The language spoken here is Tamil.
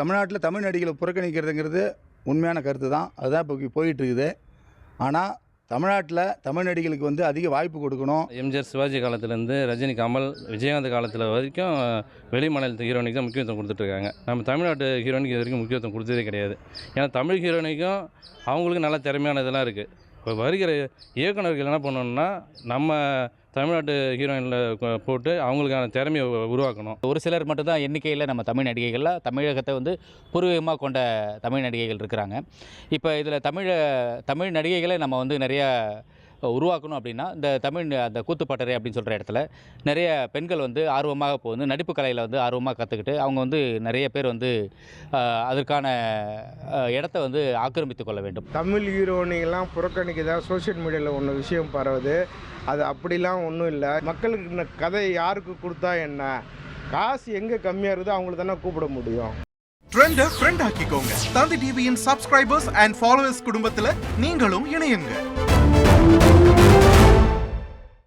தமிழ்நாட்டில் தமிழ் நடிகளை புறக்கணிக்கிறதுங்கிறது உண்மையான கருத்து தான். அதுதான் இப்போ போயிட்டுருக்குது. ஆனால் தமிழ்நாட்டில் தமிழ் நடிகளுக்கு வந்து அதிக வாய்ப்பு கொடுக்கணும். எம்ஜிஆர் சிவாஜி காலத்துலேருந்து ரஜினி, கமல், விஜயகாந்த் காலத்தில் வரைக்கும் வெளி மாநிலத்து ஹீரோயினுக்கு தான் முக்கியத்துவம் கொடுத்துட்ருக்காங்க. நம்ம தமிழ்நாட்டு ஹீரோயினுக்கு இது வரைக்கும் முக்கியத்துவம் கொடுத்ததே கிடையாது. ஏன்னா தமிழ் ஹீரோயினுக்கும் அவங்களுக்கு நல்ல திறமையான இதெல்லாம் இருக்குது. இப்போ வருகிற இயக்குநர்கள் என்ன பண்ணணும்னா நம்ம தமிழ்நாட்டு ஹீரோயினில் போட்டு அவங்களுக்கான திறமையை உருவாக்கணும். ஒரு சிலர் மட்டும்தான் எண்ணிக்கையில் நம்ம தமிழ் நடிகைகளில் தமிழகத்தை வந்து பூர்வீகமாக கொண்ட தமிழ் நடிகைகள் இருக்கிறாங்க. இப்போ இதில் தமிழ் நடிகைகளை நம்ம வந்து நிறையா உருவாக்கணும் அப்படின்னா இந்த அந்த கூத்துப்பட்டறை அப்படின்னு சொல்கிற இடத்துல நிறைய பெண்கள் வந்து ஆர்வமாக இப்போ வந்து நடிப்பு கலையில் வந்து ஆர்வமாக கற்றுக்கிட்டு அவங்க வந்து நிறைய பேர் வந்து அதற்கான இடத்த வந்து ஆக்கிரமித்து கொள்ள வேண்டும். தமிழ் ஹீரோயினெல்லாம் புறக்கணிக்கதா சோஷியல் மீடியாவில் ஒன்று விஷயம் பரவுது. அது அப்படிலாம் ஒன்றும் இல்லை. மக்களுக்கு இந்த கதை யாருக்கு கொடுத்தா என்ன, காசு எங்கே கம்மியாக இருக்குதோ அவங்களுக்கு தானே கூப்பிட முடியும். ட்ரெண்டை ஃப்ரெண்ட் ஆக்கிக்கோங்க. தந்தி டிவியின் சப்ஸ்கிரைபர்ஸ் அண்ட் ஃபாலோவர்ஸ் குடும்பத்தில் நீங்களும் இணையுங்க.